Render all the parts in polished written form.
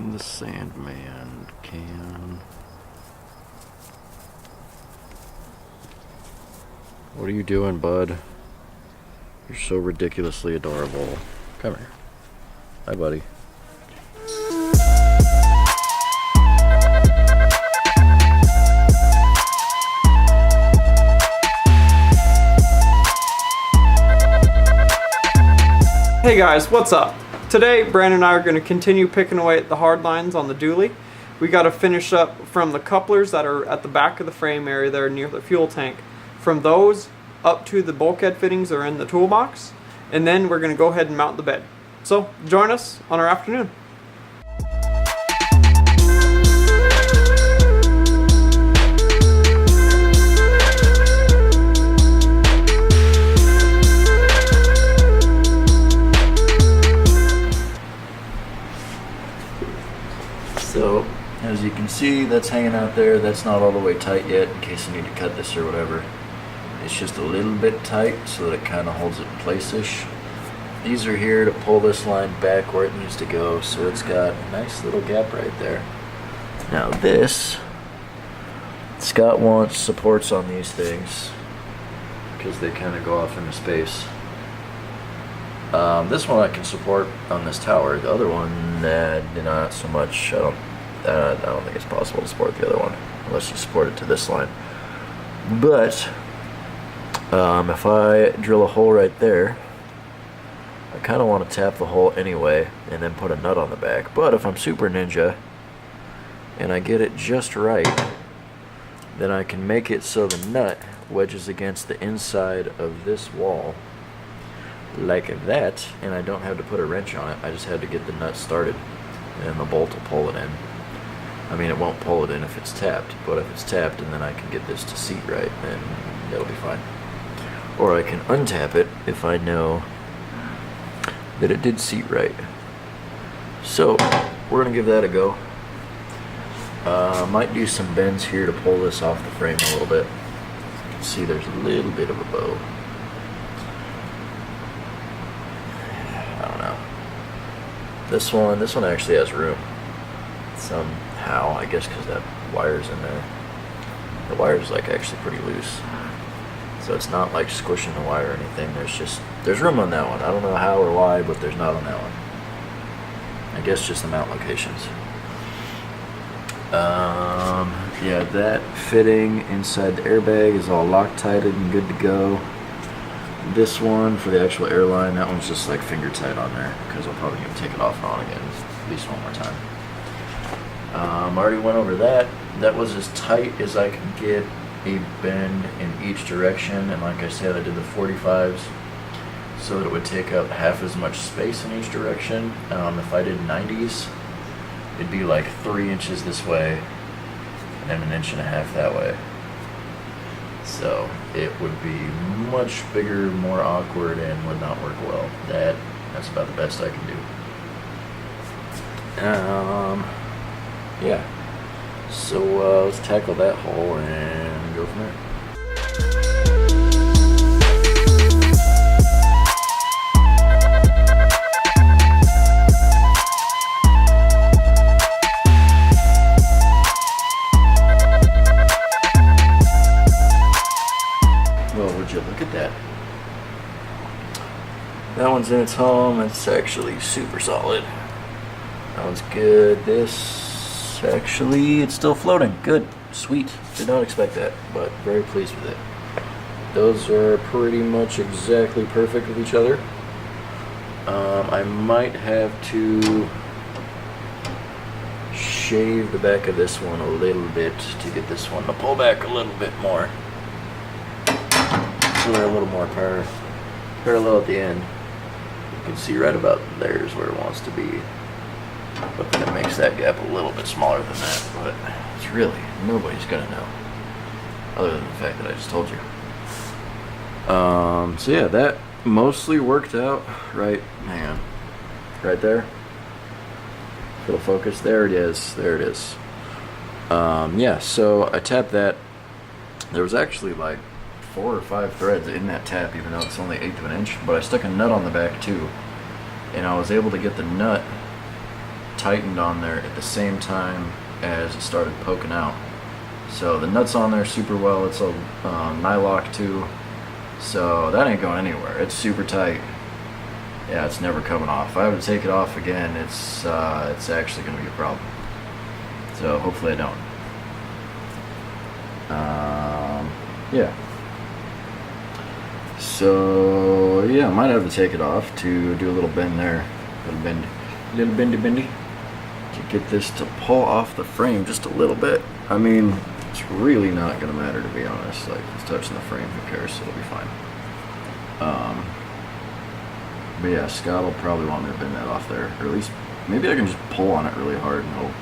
in the Sandman can. What are you doing, bud? You're so ridiculously adorable. Come here. Hi, buddy. Hey guys, what's up? Today, Brandon and I are going to continue picking away at the hard lines on the dually. We got to finish up from the couplers that are at the back of the frame area there near the fuel tank. From those up to the bulkhead fittings are in the toolbox, and then we're going to go ahead and mount the bed. So, join us on our afternoon. So, as you can see, that's hanging out there. That's not all the way tight yet, in case you need to cut this or whatever. It's just a little bit tight so that it kind of holds it in place-ish. These are here to pull this line back where it needs to go, so it's got a nice little gap right there. Now this, Scott wants supports on these things because they kind of go off into space. This one I can support on this tower. The other one, not so much. I don't think it's possible to support the other one unless you support it to this line. But if I drill a hole right there, I kind of want to tap the hole anyway and then put a nut on the back. But if I'm super ninja and I get it just right, then I can make it so the nut wedges against the inside of this wall like that, and I don't have to put a wrench on it. I just had to get the nut started and the bolt will pull it in. I mean, it won't pull it in if it's tapped, but if it's tapped and then I can get this to seat right, then it'll be fine. Or I can untap it if I know that it did seat right. So we're gonna give that a go. Might do some bends here to pull this off the frame a little bit. You can see there's a little bit of a bow. I don't know. This one actually has room somehow, I guess because that wire's in there. The wire's like actually pretty loose, so it's not like squishing the wire or anything. There's room on that one. I don't know how or why, but there's not on that one. I guess just the mount locations. Yeah, that fitting inside the airbag is all Loctited and good to go. This one for the actual airline, that one's just like finger tight on there because I'll probably need to take it off and on again at least one more time. I already went over that. That was as tight as I could get a bend in each direction, and like I said, I did the 45s so that it would take up half as much space in each direction. If I did 90s, it'd be like 3 inches this way and 1.5 inches that way. So it would be much bigger, more awkward, and would not work well. That's about the best I can do. Yeah. So let's tackle that hole and go from there. Well, would you look at that? That one's in its home. It's actually super solid. That one's good. This, actually, it's still floating. Good. Sweet. Did not expect that, but very pleased with it. Those are pretty much exactly perfect with each other. I might have to shave the back of this one a little bit to get this one to pull back a little bit more. So they're a little more parallel at the end. You can see right about there is where it wants to be. But then it makes that gap a little bit smaller than that. But it's really, nobody's gonna know. Other than the fact that I just told you. So yeah, that mostly worked out. Right, hang on. Right there. If it'll focus, there it is. There it is. Yeah, so I tapped that. There was actually like 4 or 5 threads in that tap, even though it's only 1/8 of an inch. But I stuck a nut on the back too, and I was able to get the nut tightened on there at the same time as it started poking out. So the nut's on there super well. It's a nylock too, so that ain't going anywhere. It's super tight. Yeah, it's never coming off. If I have to take it off again, it's actually going to be a problem. So hopefully I don't. Yeah. So yeah, I might have to take it off to do a little bend there, little bendy, to get this to pull off the frame just a little bit. I mean, it's really not gonna matter, to be honest. Like, it's touching the frame, who cares? It'll be fine. But yeah, Scott will probably want me to bend that off there, or at least maybe I can just pull on it really hard and he'll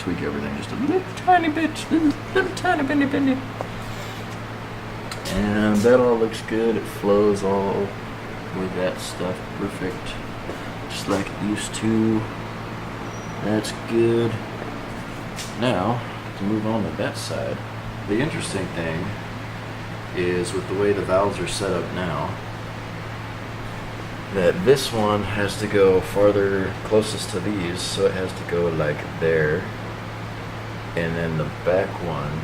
tweak everything just a little tiny bit, little tiny bendy. And that all looks good. It flows all with that stuff perfect, just like it used to. That's good. Now, to move on to that side, the interesting thing is with the way the valves are set up now, that this one has to go farther, closest to these, so it has to go like there, and then the back one,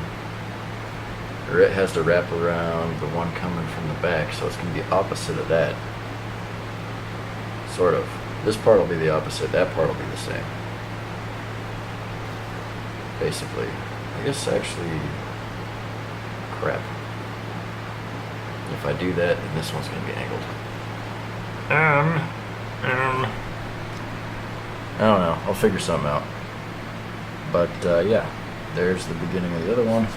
or it has to wrap around the one coming from the back, so it's going to be opposite of that. Sort of. This part will be the opposite, that part will be the same. Basically. I guess actually, crap. If I do that, then this one's going to be angled. I don't know, I'll figure something out. But yeah, there's the beginning of the other one.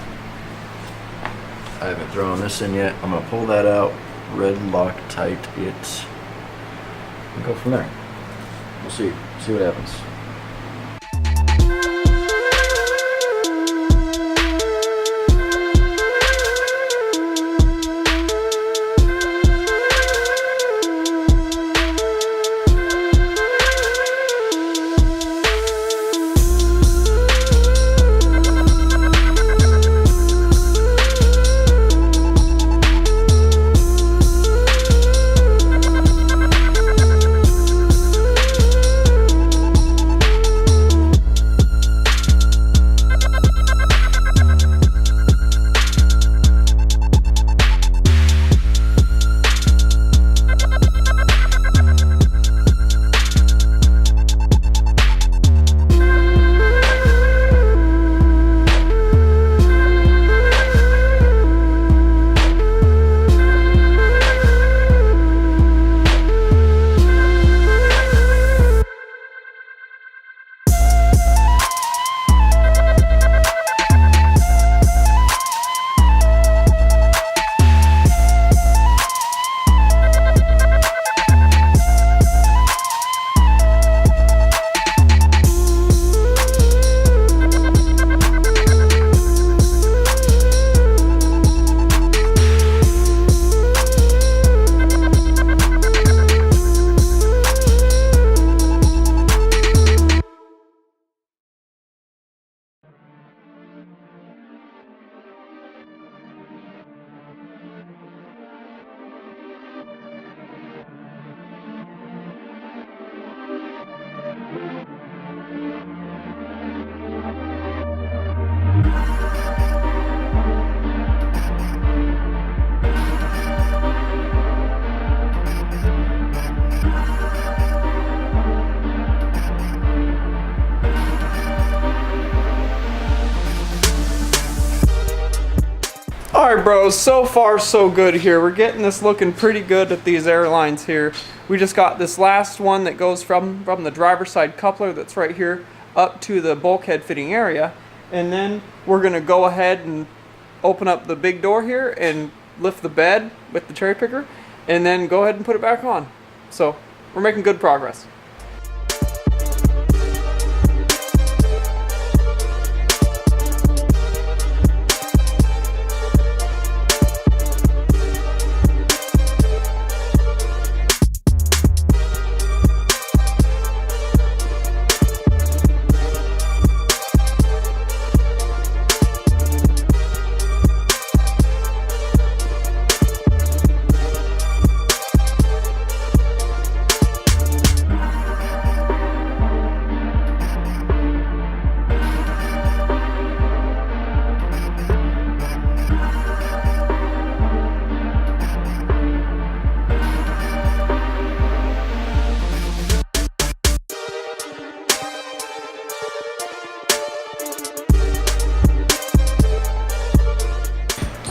I haven't thrown this in yet. I'm gonna pull that out, red Loctite it, and go from there. We'll see what happens. Alright bros, so far so good here. We're getting this looking pretty good at these airlines here. We just got this last one that goes from the driver's side coupler that's right here up to the bulkhead fitting area. And then we're going to go ahead and open up the big door here and lift the bed with the cherry picker and then go ahead and put it back on. So we're making good progress.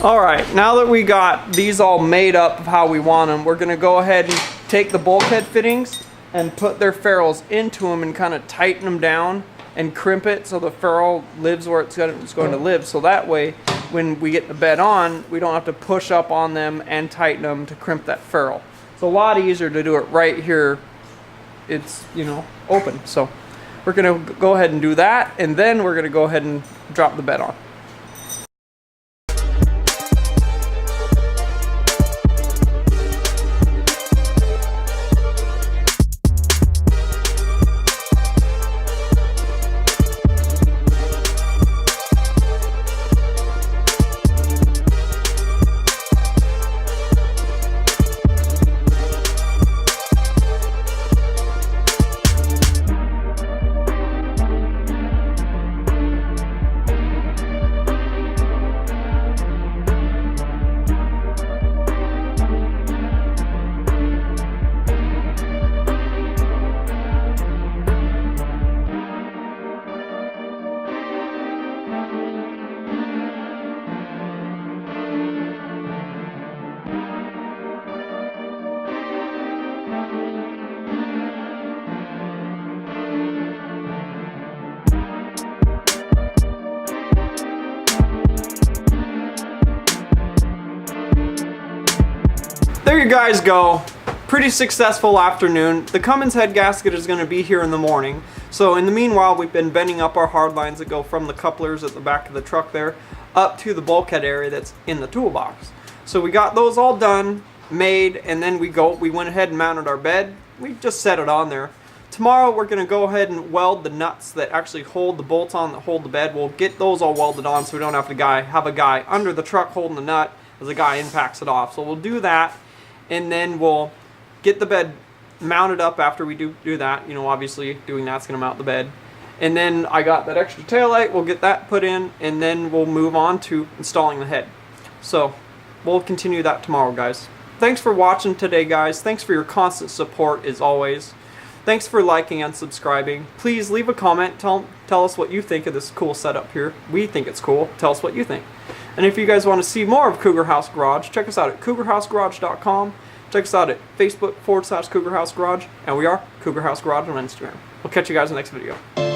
Alright, now that we got these all made up of how we want them, we're going to go ahead and take the bulkhead fittings and put their ferrules into them and kind of tighten them down and crimp it so the ferrule lives where it's going to live. So that way, when we get the bed on, we don't have to push up on them and tighten them to crimp that ferrule. It's a lot easier to do it right here. It's, you know, open. So we're going to go ahead and do that, and then we're going to go ahead and drop the bed on. There you guys go. Pretty successful afternoon. The Cummins head gasket is going to be here in the morning. So in the meanwhile, we've been bending up our hard lines that go from the couplers at the back of the truck there up to the bulkhead area that's in the toolbox. So we got those all done, made, and then we went ahead and mounted our bed. We just set it on there. Tomorrow we're going to go ahead and weld the nuts that actually hold the bolts on that hold the bed. We'll get those all welded on so we don't have to have a guy under the truck holding the nut as the guy impacts it off. So we'll do that. And then we'll get the bed mounted up after we do that. You know, obviously doing that's going to mount the bed. And then I got that extra taillight. We'll get that put in, and then we'll move on to installing the head. So we'll continue that tomorrow, guys. Thanks for watching today, guys. Thanks for your constant support as always. Thanks for liking and subscribing. Please leave a comment. Tell us what you think of this cool setup here. We think it's cool. Tell us what you think. And if you guys want to see more of Cougar House Garage, check us out at cougarhousegarage.com. Check us out at Facebook /Cougar House Garage. And we are Cougar House Garage on Instagram. We'll catch you guys in the next video.